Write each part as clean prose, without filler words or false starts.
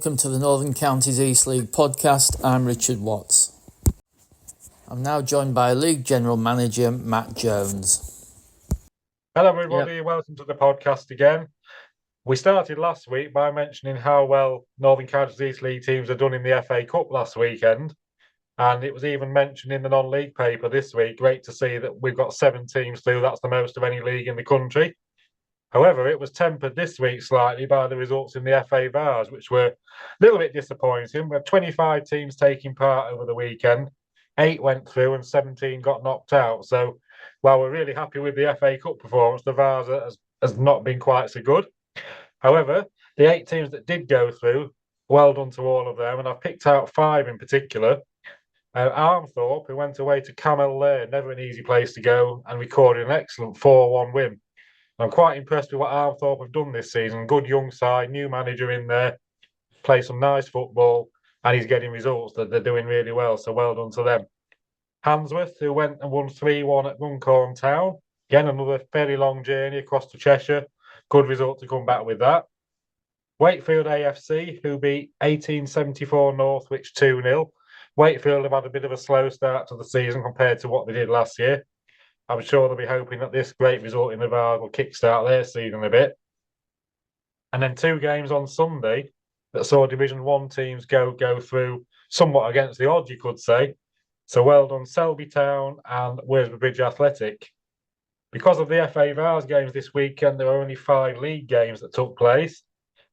welcome to the Northern Counties East League podcast. I'm Richard Watts. I'm now joined by League General Manager Matt Jones. Hello everybody, Welcome to the podcast again. We started last week by mentioning how well Northern Counties East League teams have done in the FA Cup last weekend, and it was even mentioned in the non-league paper this week. Great to see that we've got 7 teams through. That's the most of any league in the country. However, it was tempered this week slightly by the results in the FA Vars, which were a little bit disappointing. We had 25 teams taking part over the weekend. 8 went through and 17 got knocked out. So while we're really happy with the FA Cup performance, the Vars has not been quite so good. However, the 8 teams that did go through, well done to all of them. And I've picked out 5 in particular. Armthorpe, who went away to Camel Lane, never an easy place to go, and recorded an excellent 4-1 win. I'm quite impressed with what Armthorpe have done this season. Good young side, new manager in there, play some nice football, and he's getting results that they're doing really well. So well done to them. Handsworth, who went and won 3-1 at Runcorn Town. Again, another fairly long journey across to Cheshire. Good result to come back with that. Wakefield AFC, who beat 1874 Northwich 2-0. Wakefield have had a bit of a slow start to the season compared to what they did last year. I'm sure they'll be hoping that this great result in the Vars will kickstart their season a bit. And then 2 games on Sunday that saw Division 1 teams go through somewhat against the odds, you could say. So well done, Selby Town and Worsbridge Bridge Athletic. Because of the FA Vars games this weekend, there were only 5 league games that took place.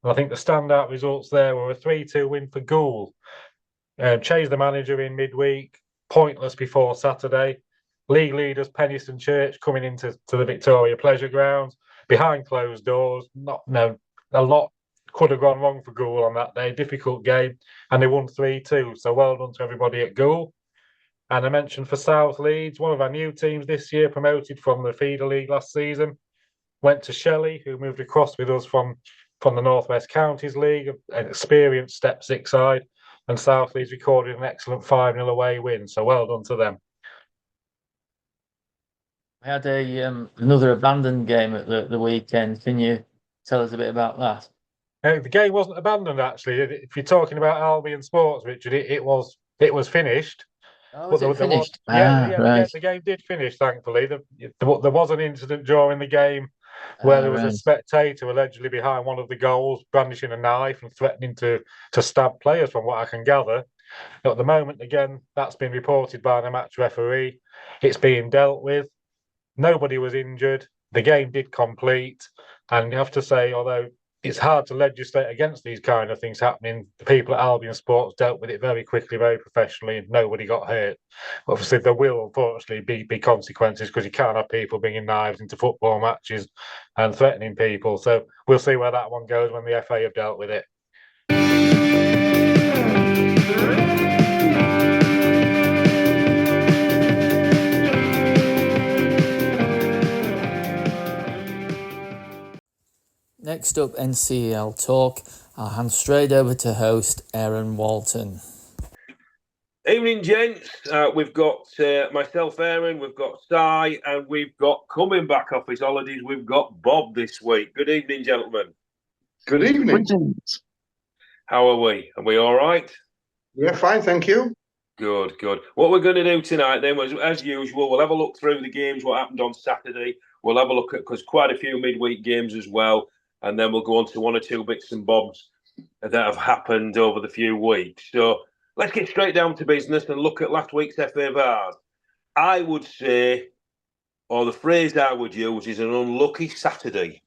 And I think the standout results there were a 3-2 win for Goole. Changed the manager in midweek, pointless before Saturday. League leaders Penistone Church coming into the Victoria Pleasure Grounds behind closed doors. A lot could have gone wrong for Goole on that day. Difficult game, and they won 3-2. So well done to everybody at Goole. And I mentioned for South Leeds, one of our new teams this year, promoted from the Feeder League last season, went to Shelley, who moved across with us from the North West Counties League, an experienced Step 6 side, and South Leeds recorded an excellent 5-0 away win. So well done to them. We had another abandoned game at the weekend. Can you tell us a bit about that? The game wasn't abandoned, actually. If you're talking about Albion Sports, Richard, it was finished. Oh, was it finished? The game did finish, thankfully. There was an incident during the game where there was a spectator allegedly behind one of the goals, brandishing a knife and threatening to stab players, from what I can gather. At the moment, again, that's been reported by the match referee. It's being dealt with. Nobody was injured. The game did complete. And you have to say, although it's hard to legislate against these kind of things happening, the people at Albion Sports dealt with it very quickly, very professionally, and nobody got hurt. Obviously, there will, unfortunately, be consequences, because you can't have people bringing knives into football matches and threatening people. So we'll see where that one goes when the FA have dealt with it. Next up, NCEL talk. I'll hand straight over to host Aaron Walton. Evening, gents. We've got myself, Aaron, we've got Si, and we've got, coming back off his holidays, we've got Bob this week. Good evening, gentlemen. Good evening. How are we? Are we all right? Yeah, fine, thank you. Good. What we're going to do tonight, then, was, as usual, we'll have a look through the games, what happened on Saturday. We'll have a look at, because quite a few midweek games as well, and then we'll go on to 1 or 2 bits and bobs that have happened over the few weeks. So let's get straight down to business and look at last week's FA Vars. I would say, or the phrase I would use, is an unlucky Saturday,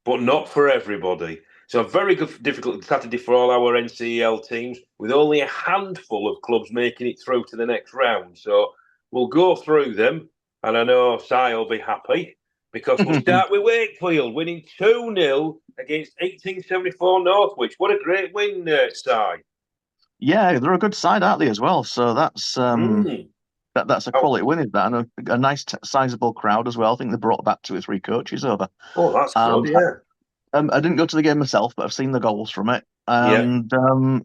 but not for everybody. So a very difficult Saturday for all our NCEL teams, with only a handful of clubs making it through to the next round. So we'll go through them, and I know Si will be happy, because we'll start with Wakefield winning 2-0 against 1874 Northwich. What a great win, Si. Yeah, they're a good side, aren't they, as well? So that's that's a quality win, is that? And a nice, sizable crowd as well. I think they brought back 2 or 3 coaches over. Oh, that's good, yeah. I didn't go to the game myself, but I've seen the goals from it. And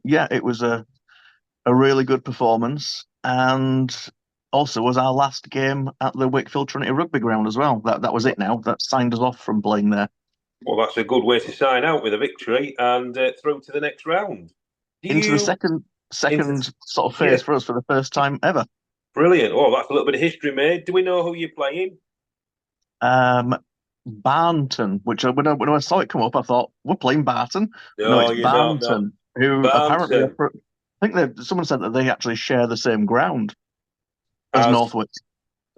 it was a really good performance. And also was our last game at the Wakefield Trinity Rugby Ground as well. That was it now. That signed us off from playing there. Well, that's a good way to sign out with a victory and through to the next round. Into the second sort of phase for us for the first time ever. Brilliant. Oh, that's a little bit of history made. Do we know who you're playing? Barnton, which when I saw it come up, I thought, we're playing Barton. No, it's Barnton, who apparently, I think someone said that they actually share the same ground as Northwich,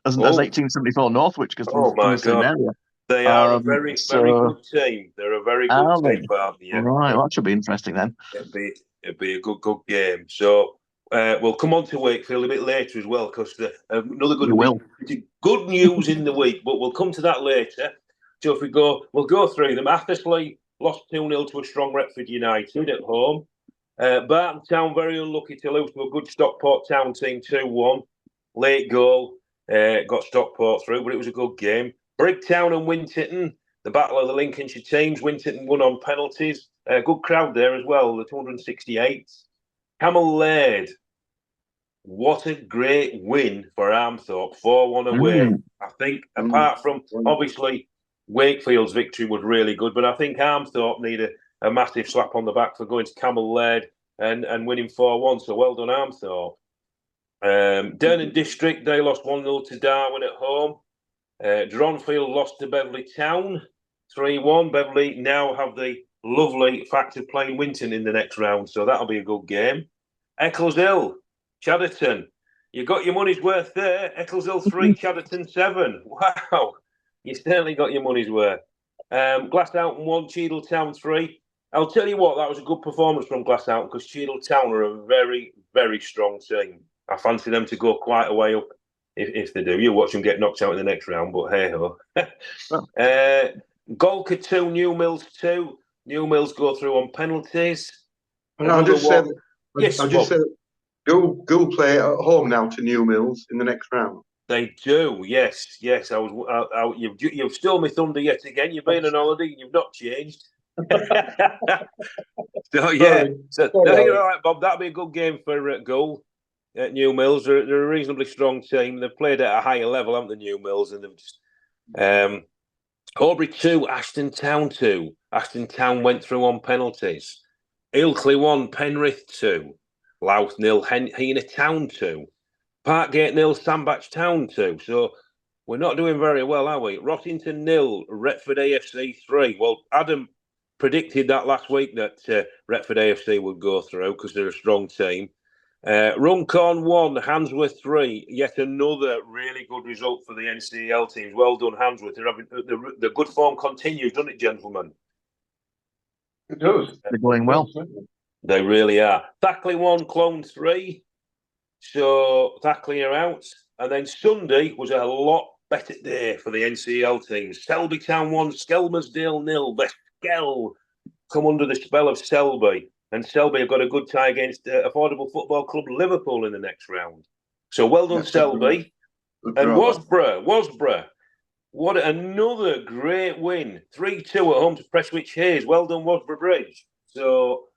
as 1874 Northwich, because from the same area. They are a very good team. They're a very good team, Barton. Yeah. Right, well, that should be interesting then. It'd be a good game. So we'll come on to Wakefield a bit later as well, because another good news in the week, but we'll come to that later. So if we'll go through them. Athersley lost 2-0 to a strong Retford United at home. Barton Town very unlucky to lose to a good Stockport Town team 2-1. Late goal got Stockport through, but it was a good game. Brigtown and Winterton, the battle of the Lincolnshire teams. Winterton won on penalties. Good crowd there as well, the 268. Camel Laird, what a great win for Armthorpe, 4-1 away. I think apart from, obviously, Wakefield's victory was really good, but I think Armthorpe need a massive slap on the back for going to Camel Laird and winning 4-1, so well done Armthorpe. Dernan District, they lost 1-0 to Darwin at home. Dronfield lost to Beverley Town 3-1. Beverley now have the lovely fact of playing Winton in the next round, so that'll be a good game. Eccleshill, Chadderton, you got your money's worth there. Eccleshill 3, Chadderton 7. Wow, you certainly got your money's worth. Glassoutton 1, Cheadle 3. I'll tell you what, that was a good performance from Glassoutton, because Cheadle Town are a very, very strong team. I fancy them to go quite a way up if they do. You'll watch them get knocked out in the next round, but hey-ho. Golka 2, New Mills 2. New Mills go through on penalties. I'll just say that Gould play at home now to New Mills in the next round. They do, yes. You've stolen my thunder yet again. You've been on holiday and you've not changed. So yeah, you're all right, Bob. That'll be a good game for Gould at New Mills. They're a reasonably strong team. They've played at a higher level, haven't they, New Mills? And they've just Aubrey 2, Ashton Town 2. Ashton Town went through on penalties. Ilkley 1, Penrith 2. Louth 0, Hena Town 2. Parkgate 0, Sandbach Town 2. So we're not doing very well, are we? Rottington 0, Retford AFC 3. Well, Adam predicted that last week that Retford AFC would go through because they're a strong team. Runcorn 1, Handsworth 3. Yet another really good result for the NCEL teams. Well done, Handsworth. They're having the good form continues, doesn't it, gentlemen? It does. They're going well. They really are. Thackley 1, Clone 3. So Thackley are out. And then Sunday was a lot better day for the NCEL teams. Selby Town 1, Skelmersdale 0. The Skell come under the spell of Selby. And Selby have got a good tie against Affordable Football Club Liverpool in the next round. So well done, Selby. And Wasborough. What another great win. 3-2 at home to Prestwich Hayes. Well done, Wasborough Bridge. So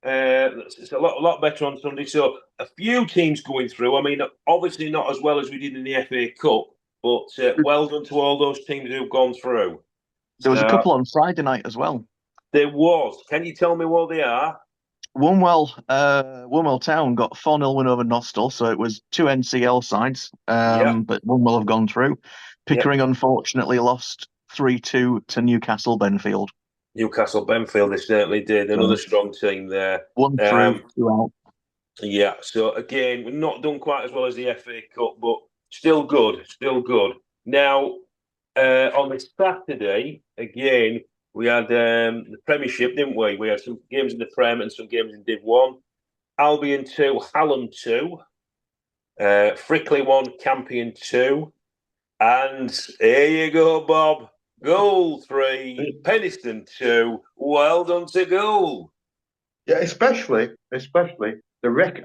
it's a lot better on Sunday. So a few teams going through. I mean, obviously not as well as we did in the FA Cup, but well done to all those teams who've gone through. There was a couple on Friday night as well. There was. Can you tell me what they are? Woolwell Town got 4-0 win over Nostell, so it was 2 NCL sides, but Woolwell have gone through. Pickering, unfortunately, lost 3-2 to Newcastle Benfield. Newcastle Benfield, they certainly did. Another strong team there. 1-3, 2 out. Yeah, so again, we're not done quite as well as the FA Cup, but still good. Now, on the Saturday, again, we had the Premiership, didn't we? We had some games in the Prem and some games in Div 1. Albion 2, Hallam 2. Frickley 1, Campion 2. And here you go, Bob. Goal 3, Penistone 2. Well done to Goal. Yeah, especially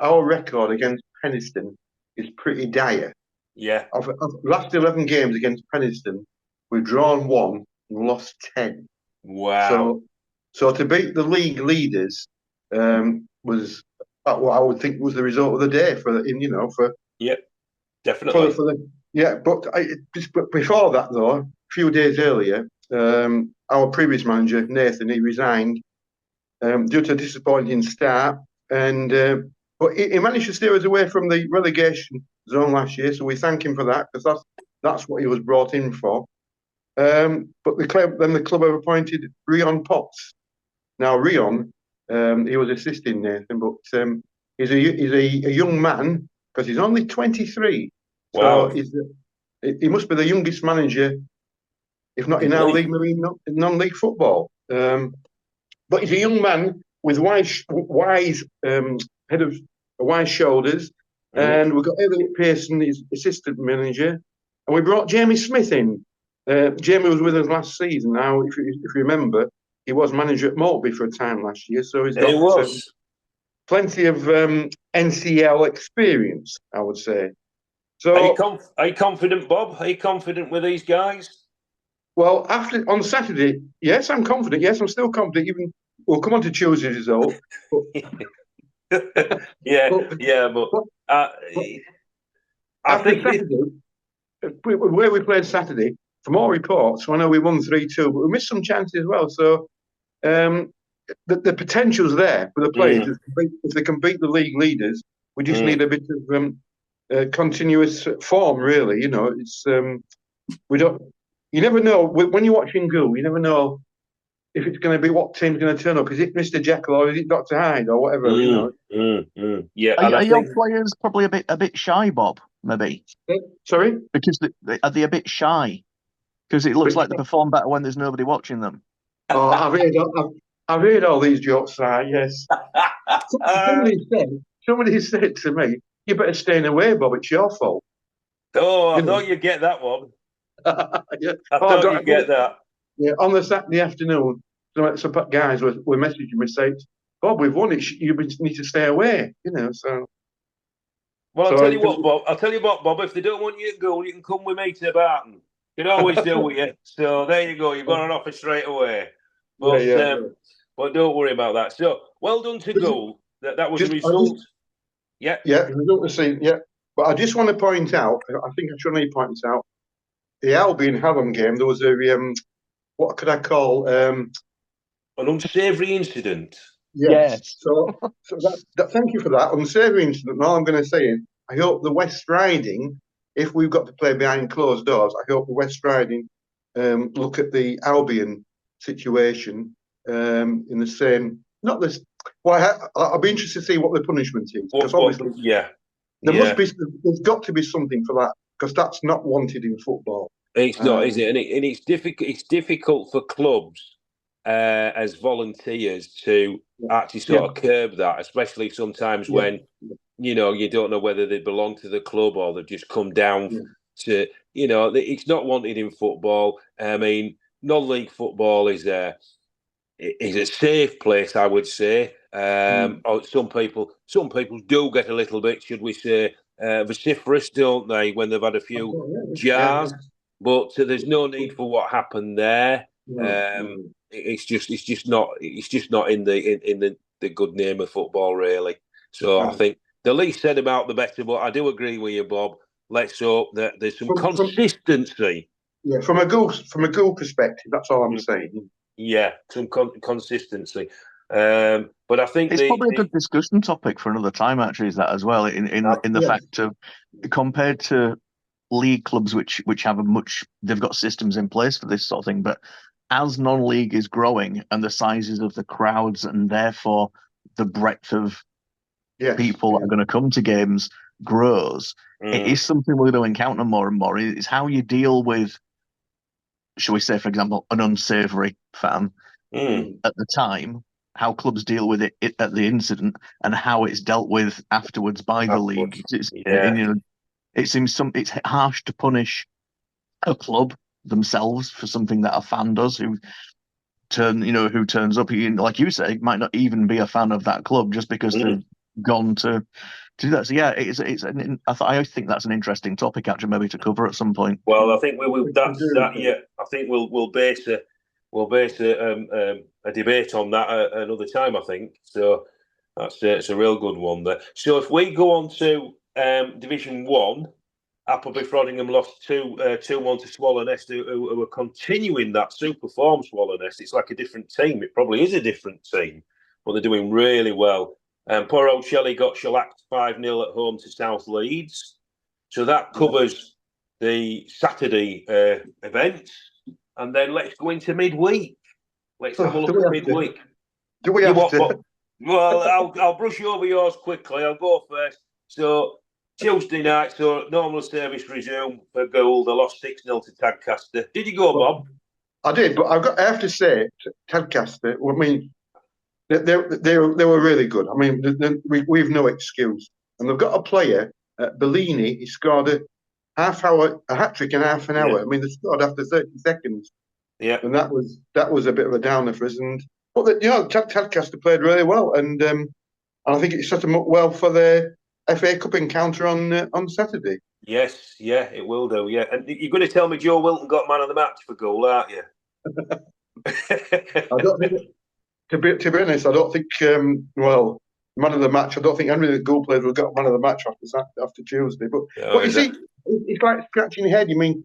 our record against Penistone is pretty dire. Yeah. Of last 11 games against Penistone, we've drawn 1 and lost 10. Wow. So to beat the league leaders was what I would think was the result of the day Yep, definitely. But before that though, a few days earlier, our previous manager, Nathan, he resigned due to a disappointing start. And but he managed to steer us away from the relegation zone last year, so we thank him for that, because that's what he was brought in for. But the club have appointed Rion Potts. Now Rion, he was assisting Nathan, but he's a young man, because he's only 23. Wow. So he must be the youngest manager, if not in our league, maybe not in non-league football. But he's a young man with wise shoulders, and we've got Elliot Pearson, his assistant manager, and we brought Jamie Smith in. Jamie was with us last season. Now, if you remember, he was manager at Maltby for a time last year, so he's got plenty of NCEL experience, I would say. So, are you confident, Bob? Are you confident with these guys? Well, on Saturday, yes, I'm confident. Yes, I'm still confident. Even we'll come on to Tuesday's result. But, I think Saturday, where we played Saturday, from all reports, I know we won 3-2, but we missed some chances as well. So the potential's there for the players. If they can beat the league leaders, we just need a bit of continuous form, really. You know, it's we don't. You never know when you're watching Goal. You never know if it's going to be what team's going to turn up. Is it Mr. Jekyll or is it Dr. Hyde or whatever? You know. Yeah. Are your players probably a bit shy, Bob? Maybe. Sorry, because are they a bit shy? Because it looks like they perform better when there's nobody watching them. Oh, I've heard all these jokes. Yes. Somebody said to me, "You better stay away, Bob. It's your fault." Oh, I thought you'd get that one. Yeah. I thought you'd get that. Yeah, on the Saturday afternoon, some guys were messaging me saying, "Bob, we've won it. You need to stay away." You know, so. Well, I'll tell you what, Bob. If they don't want you to go, you can come with me to Barton. You can always deal with you. So there you go. You've got an offer straight away. But but don't worry about that. So well done to Goal. That was a result. Yeah, result to see. Yeah, but I just want to point out. I think I should only point this out. The Albion Hallam game, there was a what could I call an unsavoury incident. Yes. So thank you for that unsavoury incident. And all I'm going to say is, I hope the West Riding, if we've got to play behind closed doors, I hope the West Riding look at the Albion situation in the same. Not this. Well, I'll be interested to see what the punishment is, because obviously, there's got to be something for that, because that's not wanted in football. It's not, is it? And it's difficult. It's difficult for clubs as volunteers to actually sort of curb that, especially sometimes when you don't know whether they belong to the club or they've just come down to. It's not wanted in football. I mean, non-league football is a safe place, I would say. Some people do get a little bit, should we say, vociferous, don't they, when they've had a few jars? But there's no need for what happened there. It's just not in the good name of football, really. So I think the least said about the better. But I do agree with you, Bob. Let's hope that there's some consistency. Yeah, from a goal perspective, that's all I'm saying. Yeah, some consistency. But I think it's probably a good discussion topic for another time. Actually, is that as well in the fact of compared to league clubs which have they've got systems in place for this sort of thing, but as non-league is growing and the sizes of the crowds and therefore the breadth of people that are going to come to games grows, it is something we're going to encounter more and more. It's how you deal with, shall we say, for example, an unsavoury fan at the time, how clubs deal with it at the incident, and how it's dealt with afterwards by the league. It seems it's harsh to punish a club themselves for something that a fan does who turns up. Like you say, might not even be a fan of that club just because they've gone to do that. So yeah, I think that's an interesting topic actually, maybe to cover at some point. Well, I think we'll I think we'll base a debate on that another time. I think so. It's a real good one there. So if we go on to Division 1, Appleby Frodingham lost 2-1 to Swallow Nest, who are continuing that super form. Swallow Nest. It's like a different team. It probably is a different team, but they're doing really well. Poor old Shelley got shellacked 5-0 at home to South Leeds. So that covers the Saturday event. And then let's go into midweek. Let's have a look at midweek. Do we have to? Well, I'll brush over yours quickly. I'll go first. So Tuesday night, so normal service resume for Gould. They lost 6-0 to Tadcaster. Did you go, Bob? I did, but I have to say, Tadcaster, I mean, they were really good. I mean, we've no excuse. And they've got a player, Bellini, he scored a hat trick in half an hour. I mean, they scored after 30 seconds. Yeah. And that was a bit of a downer for us. But Tadcaster played really well, and I think it set them up well for the FA Cup encounter on Saturday. Yes, yeah, it will do. Yeah, and you're going to tell me Joe Wilton got man of the match for goal, aren't you? I don't think, to be honest, I don't think. Man of the match. I don't think any of the goal players will get man of the match after Tuesday. But you see, it's like scratching your head. You mean,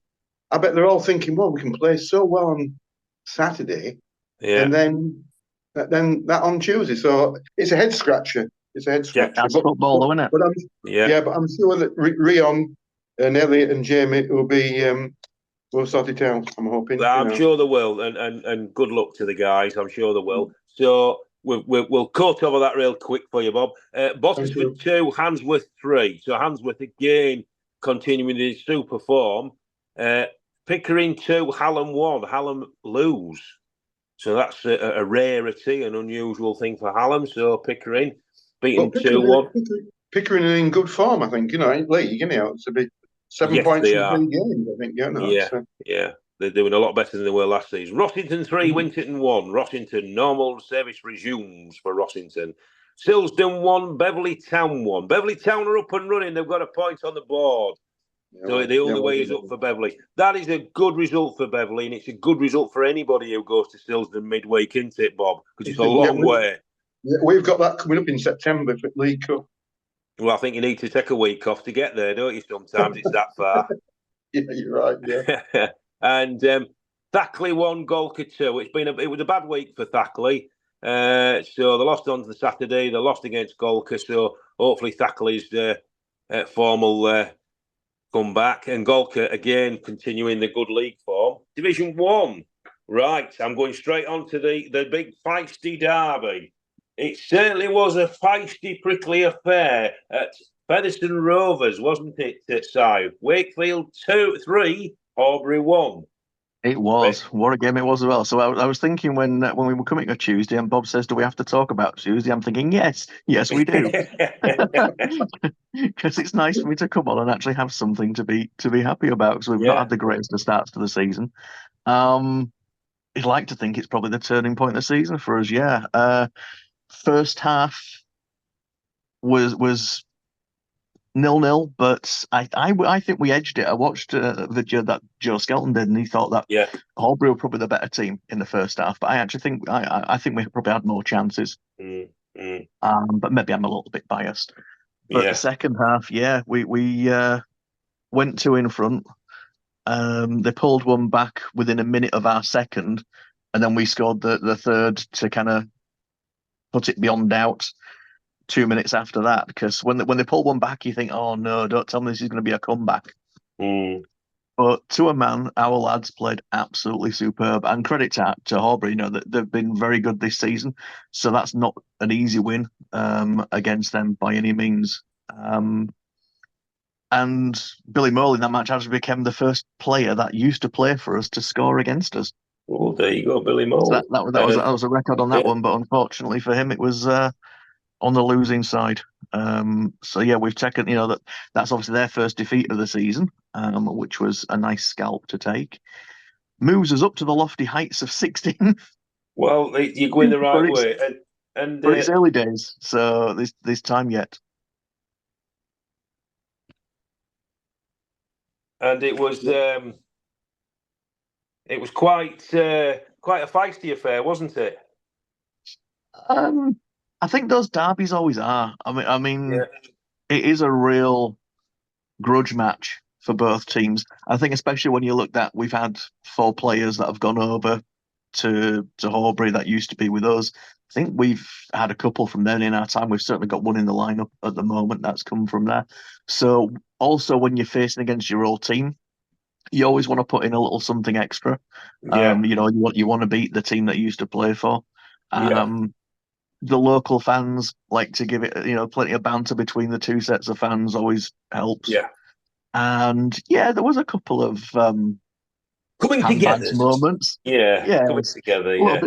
I bet they're all thinking, well, we can play so well on Saturday, and then that on Tuesday. So it's a head scratcher. It's a head scratcher. That's football, though, isn't it? But I'm sure that Rion and Elliot and Jamie will sort it out. I'm hoping. I'm sure they will, and good luck to the guys. I'm sure they will. So we'll cut over that real quick for you, Bob. Bostisford 2, Handsworth 3. So Handsworth again continuing his super form. Pickering 2, Hallam 1. Hallam lose. So that's a rarity, an unusual thing for Hallam. So Pickering beaten 2-1. Pickering are in good form, I think. In league, it's a bit 7 points in 3 games, I think. Yeah. They're doing a lot better than they were last season. Rossington 3, Winterton 1. Rossington, normal service resumes for Rossington. Silsden 1, Beverley Town 1. Beverley Town are up and running. They've got a point on the board. So the only way is up for Beverley. That is a good result for Beverley, and it's a good result for anybody who goes to Silsden midweek, isn't it, Bob? Because it's a long way. Yeah, we've got that coming up in September for League Cup. Well, I think you need to take a week off to get there, don't you? Sometimes it's that far. Yeah, you're right. Yeah. And Thackley 1, Golka 2. It was a bad week for Thackley. So they lost on the Saturday. They lost against Golka. So hopefully Thackley's form will come back. And Golka again continuing the good league form. Division 1. Right, I'm going straight on to the big feisty derby. It certainly was a feisty, prickly affair at Featherstone Rovers, wasn't it, Si? Wakefield 3, Aubrey 1. It was. What a game it was as well. So I was thinking when we were coming on Tuesday and Bob says, do we have to talk about Tuesday? I'm thinking, yes, we do. Because it's nice for me to come on and actually have something to be happy about, because we've not had the greatest of starts to the season. I'd like to think it's probably the turning point of the season for us, First half was 0-0, but I think we edged it. I watched the video that Joe Skelton did, and he thought that Aubrey were probably the better team in the first half. But I actually think I think we probably had more chances. But maybe I'm a little bit biased. But the second half, we went 2 in front. They pulled one back within a minute of our second, and then we scored the third to kind of put it beyond doubt 2 minutes after that, because when they pull one back, you think, oh no, don't tell me this is going to be a comeback. But to a man, our lads played absolutely superb, and credit to Aubrey, that they've been very good this season, so that's not an easy win against them by any means. And Billy Mole in that match actually became the first player that used to play for us to score against us. Well, there you go, Billy Mole. So that was a record on that one, but unfortunately for him, it was on the losing side. We've taken, that's obviously their first defeat of the season, which was a nice scalp to take. Moves us up to the lofty heights of 16th. Well, you're going the right way. But it's early days, so there's time yet. And it was quite a feisty affair, wasn't it? I think those derbies always are. I mean, it is a real grudge match for both teams. I think especially when you look at, we've had 4 players that have gone over to Horbury that used to be with us. I think we've had a couple from then in our time. We've certainly got one in the lineup at the moment that's come from there. So also when you're facing against your old team, you always want to put in a little something extra. Yeah. You want to beat the team that you used to play for. Yeah. The local fans like to give it, plenty of banter between the two sets of fans always helps. Yeah. And yeah, there was a couple of coming together moments. Yeah, coming together. Yeah,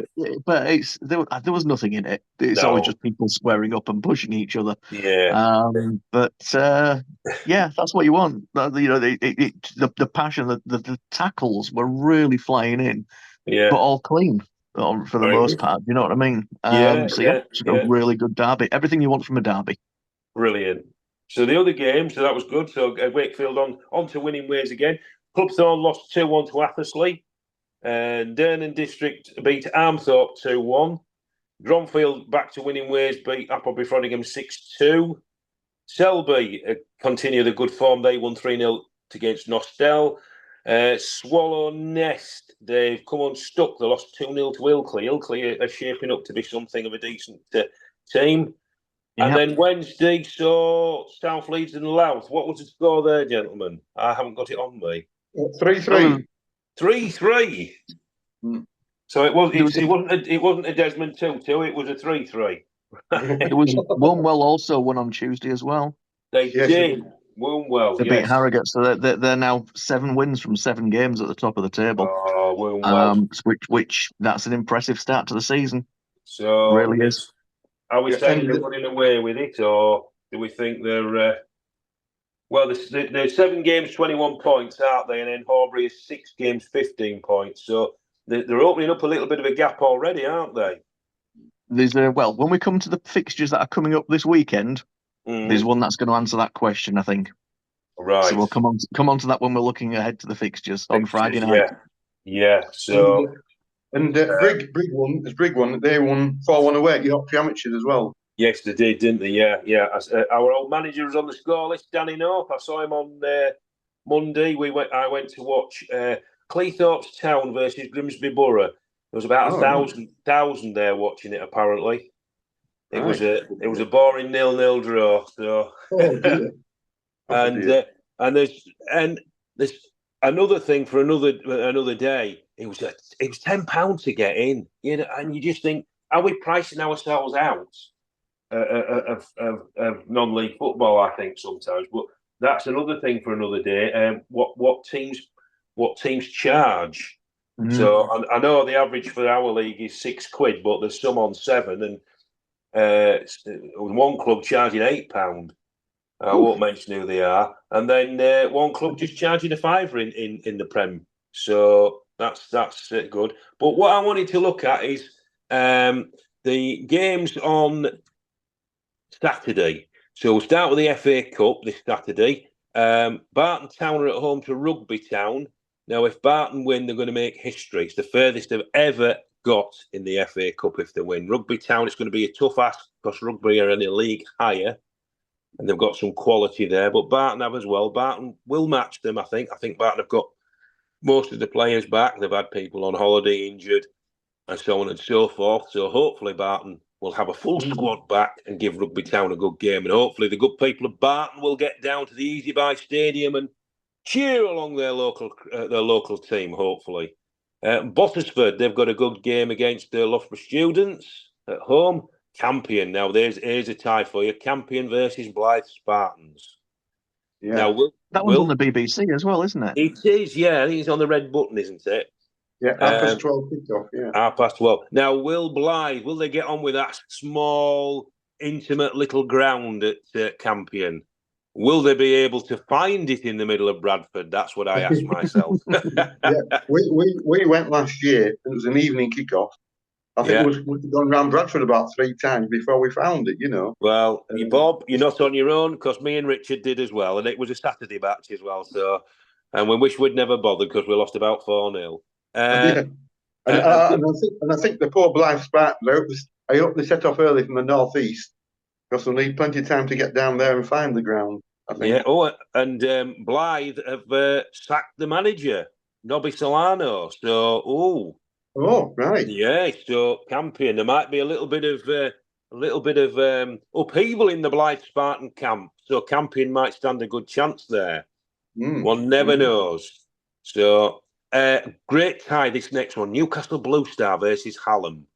but there was nothing in it. It's always just people squaring up and pushing each other. Yeah. Yeah, that's what you want. The passion, the tackles were really flying in, but all clean for the most part. You know what I mean? It's a really good derby. Everything you want from a derby. Brilliant. So the other game, so that was good. So Wakefield on to winning ways again. Clubthorne lost 2-1 to Athersley. Dernan District beat Armthorpe 2-1. Dronfield back to winning ways, beat Appleby Frodingham 6-2. Selby continue the good form. They won 3-0 against Nostell. Swallow Nest, they've come unstuck. They lost 2-0 to Ilkley. Ilkley are shaping up to be something of a decent team. Yep. And then Wednesday saw South Leeds and Louth. What was the score there, gentlemen? I haven't got it on me. 3-3. 3-3. So it wasn't a Desmond 2-2. It was a 3-3. It was Woolwell also won on Tuesday as well. They did. Woolwell. They beat Harrogate, so they're now 7 wins from 7 games at the top of the table. Oh, Woolwell. Which that's an impressive start to the season. So it really is. Are we saying they're running away with it, or do we think they're? Well, they're 7 games, 21 points, aren't they? And then Horbury is 6 games, 15 points. So they're opening up a little bit of a gap already, aren't they? There's when we come to the fixtures that are coming up this weekend, there's one that's going to answer that question, I think. Right. So we'll come on to that when we're looking ahead to the fixtures on Friday night. Yeah. So. Brig won. They won 4-1 away at Yorkshire Amateurs as well. Yes, they did, didn't they? Yeah. Our old manager was on the score list, Danny North. I saw him on Monday. I went to watch Cleethorpes Town versus Grimsby Borough. There was about 1,000 there watching it. Apparently, it was a boring 0-0 draw. So, and there's another thing for another day. It was £10 to get in, and you just think, are we pricing ourselves out of non-league football? I think sometimes, but that's another thing for another day. What teams charge? Mm-hmm. So I know the average for our league is £6, but there's some on 7, and one club charging £8. I won't mention who they are, and then one club just charging a £5 in the Prem. So that's good. But what I wanted to look at is the games on Saturday. So we'll start with the FA Cup this Saturday. Barton Town are at home to Rugby Town. Now, if Barton win, they're going to make history. It's the furthest they've ever got in the FA Cup if they win. Rugby Town, it's going to be a tough ask because Rugby are in a league higher and they've got some quality there. But Barton have as well. Barton will match them, I think. I think Barton have got most of the players back. They've had people on holiday injured and so on and so forth. So hopefully Barton will have a full squad back and give Rugby Town a good game. And hopefully the good people of Barton will get down to the Easy Buy Stadium and cheer along their local team, hopefully. Bottisford, they've got a good game against the Loughborough Students at home. Campion, now here's a tie for you. Campion versus Blythe Spartans. Yeah. Now, that one's on the BBC as well, isn't it? It is, yeah. I think it's on the red button, isn't it? Yeah, 12:30 kickoff, yeah. 12:30. Now, Blythe, will they get on with that small, intimate little ground at Campion? Will they be able to find it in the middle of Bradford? That's what I ask myself. Yeah, we went last year. It was an evening kickoff. I think we've gone around Bradford about 3 times before we found it, Well, Bob, you're not on your own because me and Richard did as well. And it was a Saturday match as well. So, and we wish we'd never bothered because we lost about 4-0. And I think the poor Blythe Spartans, I hope they set off early from the northeast because they'll need plenty of time to get down there and find the ground. I think. Yeah. Oh, and Blythe have sacked the manager, Nobby Solano. So, Oh, right. yeah. So Campion, there might be a little bit of upheaval in the Blythe Spartan camp. So Campion might stand a good chance there. One never knows. So, great tie, this next one. Newcastle Blue Star versus Hallam.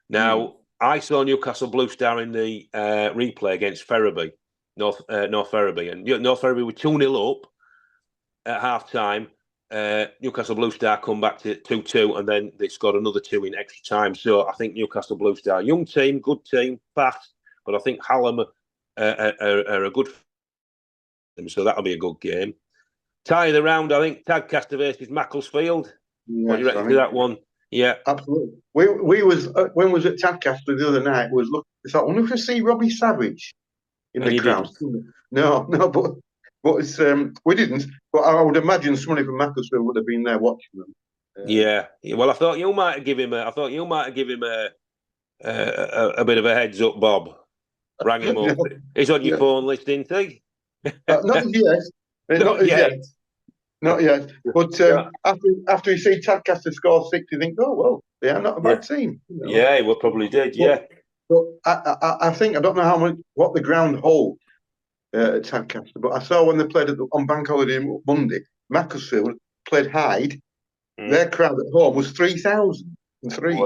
Now, I saw Newcastle Blue Star in the replay against Ferriby, North Ferriby. And North Ferriby were 2-0 up at half-time. Newcastle Blue Star come back to 2-2, and then they scored another 2 in extra time. So I think Newcastle Blue Star, young team, good team, fast, but I think Hallam are a good team. So that'll be a good game. Tie of the round, I think, Tadcaster versus Macclesfield. Yes, What do you reckon to that one? Yeah. Absolutely. We was when we was at Tadcaster the other night, was looking, I thought, I wonder if I see Robbie Savage in And the you crowd. No, but it's we didn't. But I would imagine somebody from Macclesfield would have been there watching them. Yeah. Well, I thought you might give him a bit of a heads up, Bob. Rang him up. No, He's on your no. phone list, isn't he? Not as yet. Not as yet. Not yet. But after you see Tadcaster score 6, you think, oh well, they are not a bad team. You know? Yeah, we probably did. Yeah. But I think I don't know what the ground holds at Tadcaster, but I saw when they played on Bank Holiday Monday, Macclesfield played Hyde. Their crowd at home was 3,003. I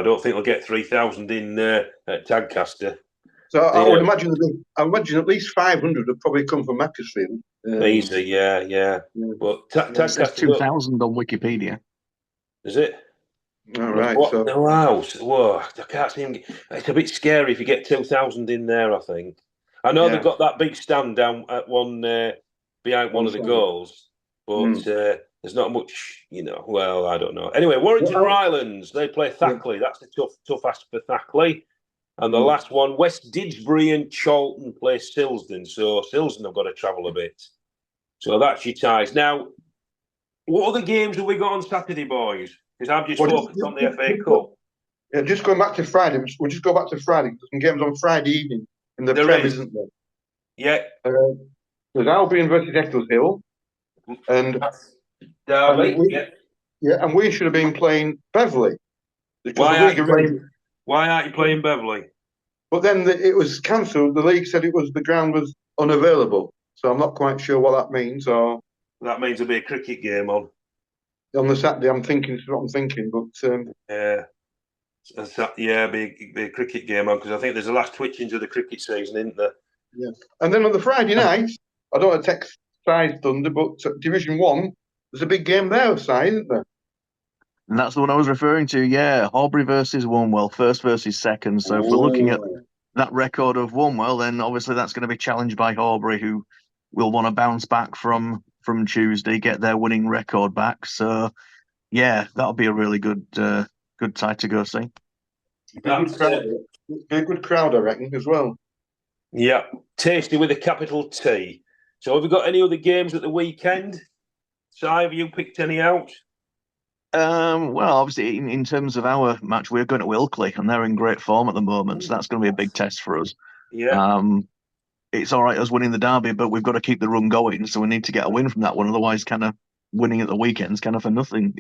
don't think they'll get 3,000 in at Tadcaster. So I would imagine at least 500 would probably come from Macclesfield. Easy, yeah. But Tadcaster 2,000 on Wikipedia. Is it? All right. What? So Wow. Whoa, I can't see. It's a bit scary if you get 2,000 in there, I think. I know they've got that big stand down at one behind one of the goals, but there's not much, well, I don't know. Anyway, Warrington Rylands, they play Thackley. That's the tough ask for Thackley. And the last one, West Didsbury and Charlton play Silsden. So Silsden have got to travel a bit. So that's your ties. Now, what other games have we got on Saturday, boys? Because I'm just focused on the FA Cup. Yeah, just going back to Friday. We'll just go back to Friday. There's some games on Friday evening in the Prem, isn't there? Yeah. There's Albion versus Eccleshill. And Derby, and we should have been playing Beverley. Why aren't you playing Beverley? But then it was cancelled. The league said the ground was unavailable. So I'm not quite sure what that means. Or that means there'll be a cricket game on the Saturday. I'm thinking. That's what I'm thinking. But be a cricket game on because I think there's the last twitchings of the cricket season, isn't there? Yeah. And then on the Friday night, I don't want to take Side Thunder, but Division 1, there's a big game there, Side, isn't there? And that's the one I was referring to, yeah. Horbury versus Wombwell, first versus second. So if we're looking at that record of Wombwell, then obviously that's going to be challenged by Horbury, who will want to bounce back from Tuesday, get their winning record back. So, yeah, that'll be a really good tie to go see. Be a good crowd, I reckon, as well. Yeah, tasty with a capital T. So have we got any other games at the weekend? Si, have you picked any out? Well, obviously, in terms of our match, we're going to Ilkley, and they're in great form at the moment, so that's going to be a big test for us. Yeah. It's all right us winning the derby, but we've got to keep the run going, so we need to get a win from that one. Otherwise, kind of winning at the weekends, kind of for nothing.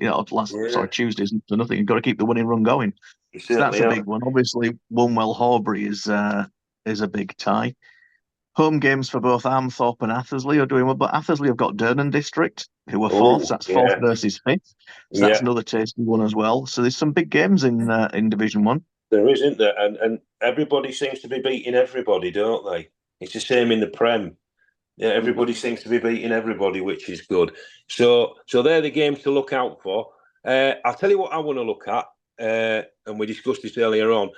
Tuesdays for nothing. You've got to keep the winning run going. So that's a big one. Obviously, Wombwell Horbury is a big tie. Home games for both Armthorpe and Athersley are doing well, but Athersley have got Durnan District, who are fourth. So that's fourth versus fifth. So that's another tasty one as well. So there's some big games in Division 1. There is, isn't there? And everybody seems to be beating everybody, don't they? It's the same in the Prem. Yeah, everybody seems to be beating everybody, which is good. So they're the games to look out for. I'll tell you what I want to look at, and we discussed this earlier on.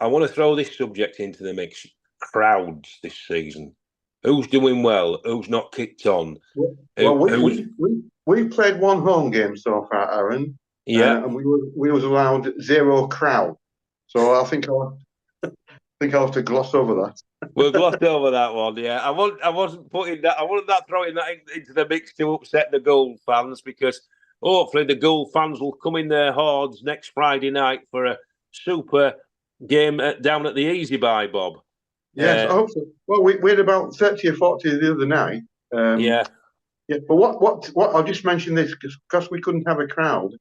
I want to throw this subject into the mix. Crowds this season. Who's doing well? Who's not kicked on? Well, we played one home game so far, Aaron. Yeah, and we was allowed 0 crowd. So I think I'll have to gloss over that. We'll gloss over that one. Yeah, I wasn't throwing that into the mix to upset the Gold fans, because hopefully the Gold fans will come in their hordes next Friday night for a super game down at the Easy Buy, Bob. Yes, I hope so. Well, we had about 30 or 40 the other night. Yeah. But what I'll just mention this because we couldn't have a crowd.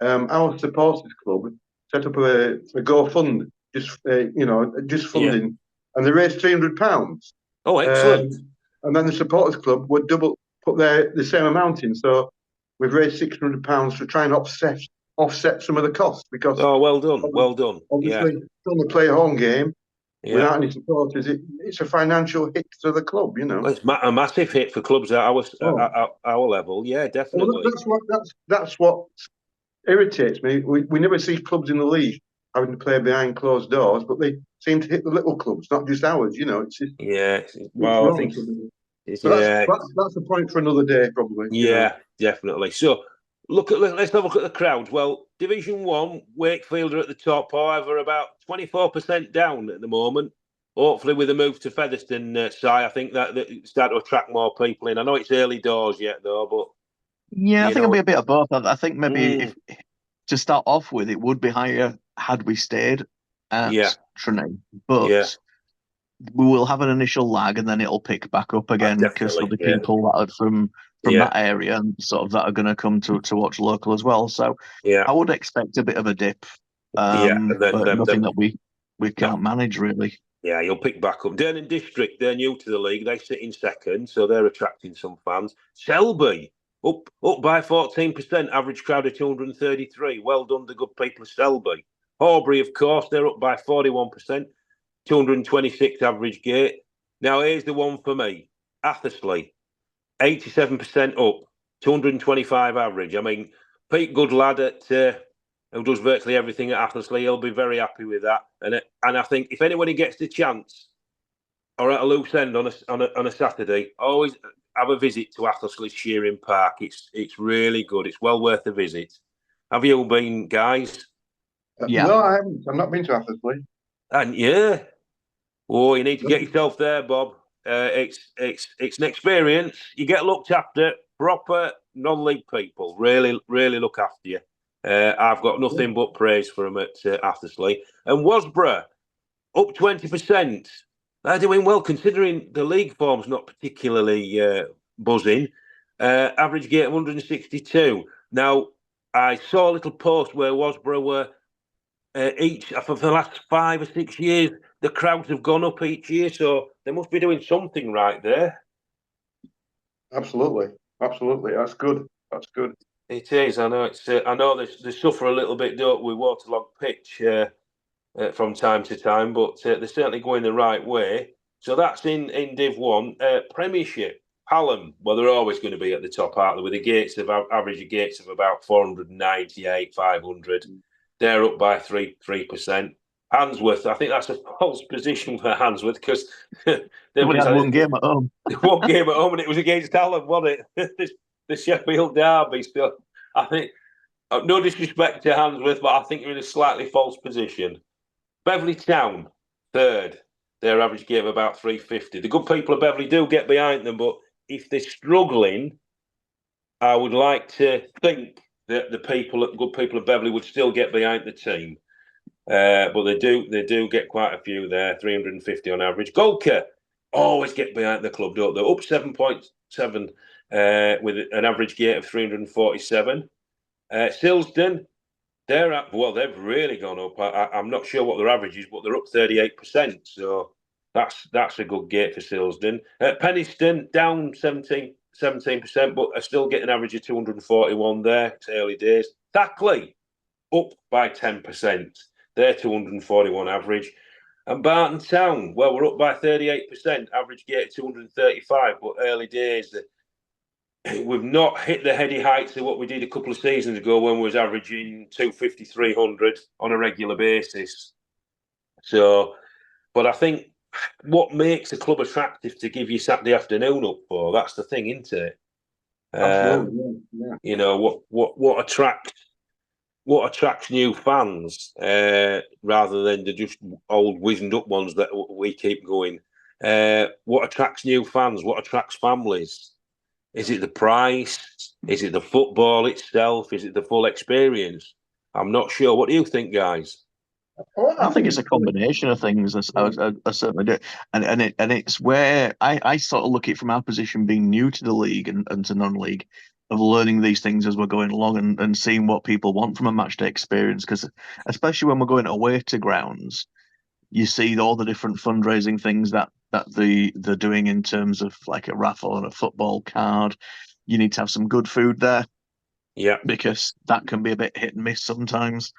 Our supporters club set up a GoFund, just funding, and they raised £300. Oh, excellent! And then the supporters club would put the same amount in. So we've raised £600 to try and offset some of the costs because. Oh, well done. Obviously, trying to play a home game without any supporters, it's a financial hit to the club. Well, it's a massive hit for clubs at our level. Yeah, definitely. Well, that's what irritates me. We never see clubs in the league having to play behind closed doors, but they seem to hit the little clubs, not just ours. It's well, I think that's a point for another day, probably. Yeah, definitely. So let's have a look at the crowds. Well, Division 1, Wakefield are at the top, however, about 24% down at the moment. Hopefully, with a move to Featherstone, I think that start to attract more people in. I know it's early doors yet, though, but I think it'll be a bit of both. I think maybe if to start off with, it would be higher had we stayed at Trinity, but we will have an initial lag, and then it'll pick back up again because there'll be people that are from that area and sort of that are going to come to watch local as well. So I would expect a bit of a dip, but nothing that we can't manage really. Yeah, you'll pick back up. Durham District, they're new to the league. They sit in second, so they're attracting some fans. Selby, up by 14%, average crowd of 233. Well done, the good people of Selby. Horbury, of course, they're up by 41%, 226 average gate. Now, here's the one for me. Athersley, 87% up, 225 average. I mean, Pete Goodlad who does virtually everything at Athersley, he'll be very happy with that. And I think if anybody gets the chance or at a loose end on a Saturday, always have a visit to Athersley Shearing Park. It's really good. It's well worth a visit. Have you all been, guys? No, I haven't. I've not been to Athersley. And you need to get yourself there, Bob. It's an experience. You get looked after. Proper non-league people really look after you. I've got nothing but praise for them at Athersley. And Wasborough, up 20%. They're doing well considering the league form's not particularly buzzing. Average gate 162. Now, I saw a little post where Wasborough were each, for the last 5 or 6 years, the crowds have gone up each year, so they must be doing something right there. Absolutely. That's good. It is. I know. I know they suffer a little bit, don't we, waterlogged pitch from time to time, but they're certainly going the right way. So that's in Div 1. Premiership, Hallam. Well, they're always going to be at the top, aren't they? With the gates of average gates of about 498, 500. They're up by 3%. Handsworth, I think that's a false position for Handsworth because they had one game at home. One game at home, and it was against Hallam, wasn't it? The Sheffield derby. Still, I think, no disrespect to Handsworth, but I think you're in a slightly false position. Beverley Town, third. Their average game about 350. The good people of Beverley do get behind them, but if they're struggling, I would like to think that the good people of Beverley would still get behind the team. But they do get quite a few there, 350 on average. Golka always get behind the club, don't they? Up 7.7 with an average gate of 347. Silsden, they've really gone up. I'm not sure what their average is, but they're up 38%. So that's a good gate for Silsden. Penistone down 17%, but are still getting an average of 241 there. It's early days. Thackley up by 10%. They're 241 average. And Barton Town, well, we're up by 38%, average gate 235, but early days. We've not hit the heady heights of what we did a couple of seasons ago when we was averaging 250, 300 on a regular basis. So, but I think what makes a club attractive to give you Saturday afternoon up for, that's the thing, isn't it? Absolutely, yeah. You know, what attracts new fans rather than the just old wizened up ones that we keep going. What attracts new fans? What attracts families? Is it the price? Is it the football itself? Is it the full experience? I'm not sure. What do you think, guys? I think it's a combination of things. I certainly do, and it's where I sort of look at it from our position, being new to the league and to non-league, of learning these things as we're going along and seeing what people want from a match day experience. Because especially when we're going away to grounds, you see all the different fundraising things that they're doing in terms of like a raffle and a football card. You need to have some good food there. Yeah, because that can be a bit hit and miss sometimes.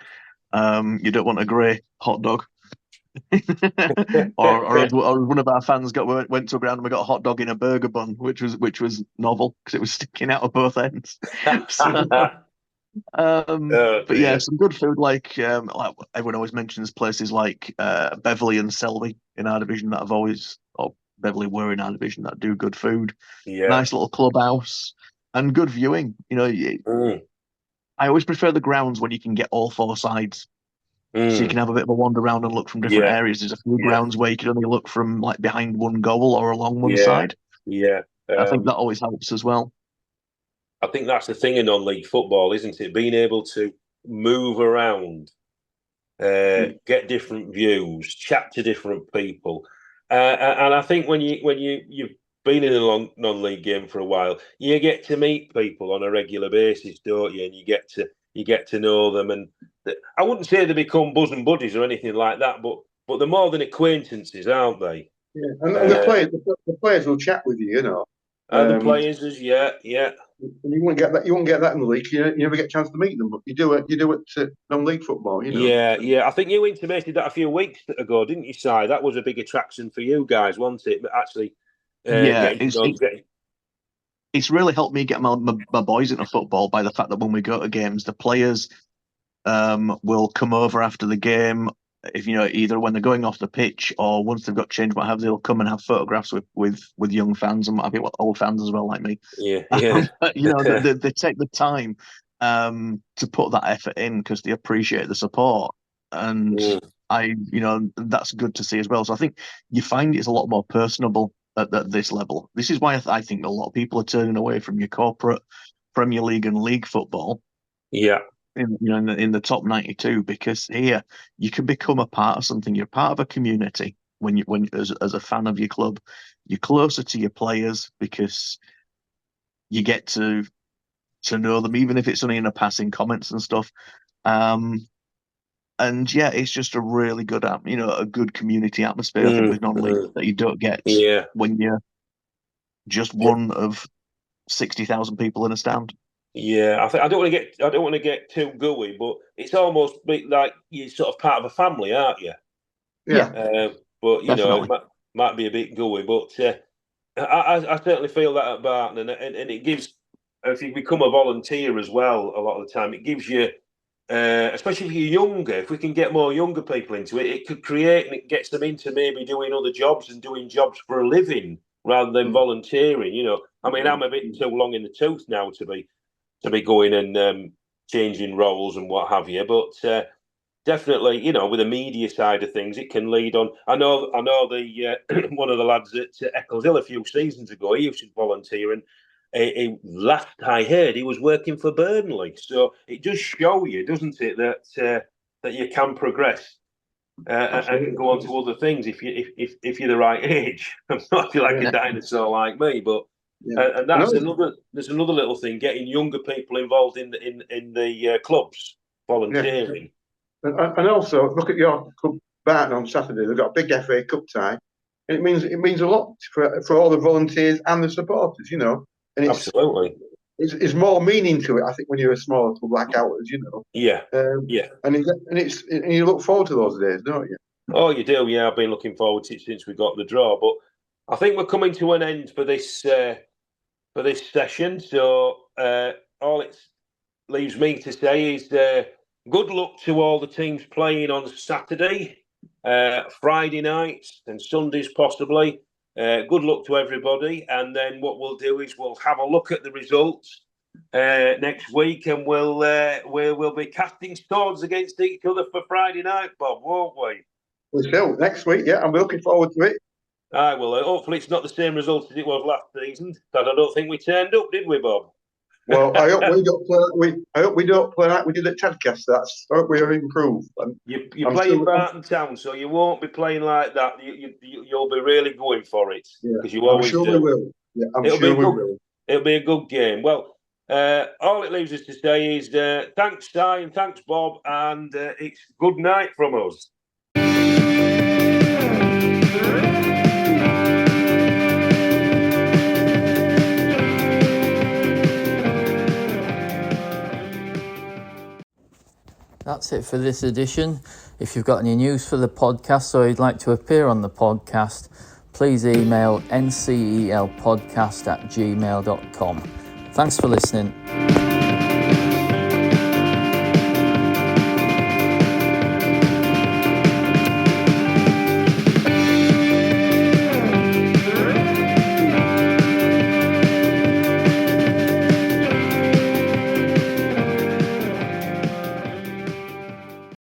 You don't want a grey hot dog. or as one of our fans went to a ground and we got a hot dog in a burger bun, which was novel because it was sticking out of both ends. But yeah, some good food like everyone always mentions places like Beverley and Selby in our division that have always, or Beverley were in our division that do good food. Yeah, nice little clubhouse and good viewing. I always prefer the grounds when you can get all four sides. So you can have a bit of a wander around and look from different areas. There's a few grounds where you can only look from like behind one goal or along one side. Yeah. I think that always helps as well. I think that's the thing in non-league football, isn't it? Being able to move around, get different views, chat to different people, and I think when you've been in a non-league game for a while, you get to meet people on a regular basis, don't you? And you get to know them, and I wouldn't say they become bosom buddies or anything like that, but they're more than acquaintances, aren't they? Yeah, and the players will chat with you, The players, yeah. And you won't get that. You won't get that in the league. You never get a chance to meet them, but you do it. You do it non-league football. Yeah. I think you intimated that a few weeks ago, didn't you, Si? That was a big attraction for you guys, wasn't it? But actually, it's really helped me get my boys into football by the fact that when we go to games, the players will come over after the game. If either when they're going off the pitch or once they've got changed, what have they'll come and have photographs with young fans and what have you, old fans as well, like me. Yeah. They take the time to put that effort in because they appreciate the support, and that's good to see as well. So I think you find it's a lot more personable at this level. This is why I think a lot of people are turning away from your corporate Premier League and league football. Yeah. In the top 92, because here you can become a part of something. You're part of a community when as a fan of your club. You're closer to your players because you get to know them, even if it's only in a passing comments and stuff. And yeah, it's just a really good a good community atmosphere. I think with non-league that you don't get when you're just one of 60,000 people in a stand. Yeah, I don't want to get too gooey, but it's almost like you're sort of part of a family, aren't you? Yeah. But Definitely. it might be a bit gooey, but I certainly feel that at Barton, and it gives. If you become a volunteer as well, a lot of the time it gives you, especially if you're younger. If we can get more younger people into it, it could create and it gets them into maybe doing other jobs and doing jobs for a living rather than volunteering. I mean, I'm a bit too long in the tooth now to be going and changing roles and what have you. But definitely, with the media side of things, it can lead on. I know the one of the lads at Eccles Hill a few seasons ago, he used to volunteer, and last I heard, he was working for Burnley. So it does show you, doesn't it, that you can progress and go on to other things if you're the right age. I'm not like a dinosaur like me, but. Yeah. And there's another little thing: getting younger people involved in the clubs, volunteering. Yeah. And also look at your club Barton on Saturday. They've got a big FA Cup tie, and it means a lot for all the volunteers and the supporters. And Absolutely, it's more meaning to it. I think when you're a smaller club like ours, Yeah. And you look forward to those days, don't you? Oh, you do. Yeah, I've been looking forward to it since we got the draw, but I think we're coming to an end for this session. So all it leaves me to say is good luck to all the teams playing on Saturday, Friday nights, and Sundays possibly. Good luck to everybody, and then what we'll do is we'll have a look at the results next week, and we'll be casting stones against each other for Friday night, Bob, won't we? We will next week. Yeah, I'm looking forward to it. Well, hopefully it's not the same result as it was last season, because I don't think we turned up, did we, Bob? Well, I hope we don't play. I hope we don't play like we did at Tadcaster. I hope we are improved. You're playing Barton Town, so you won't be playing like that. You'll be really going for it because you always do. I'm sure we will. Yeah, I'm sure we will. It'll be a good game. Well, all it leaves us to say is thanks, Si, and thanks, Bob, and it's good night from us. That's it for this edition. If you've got any news for the podcast or you'd like to appear on the podcast, please email ncelpodcast@gmail.com. Thanks for listening.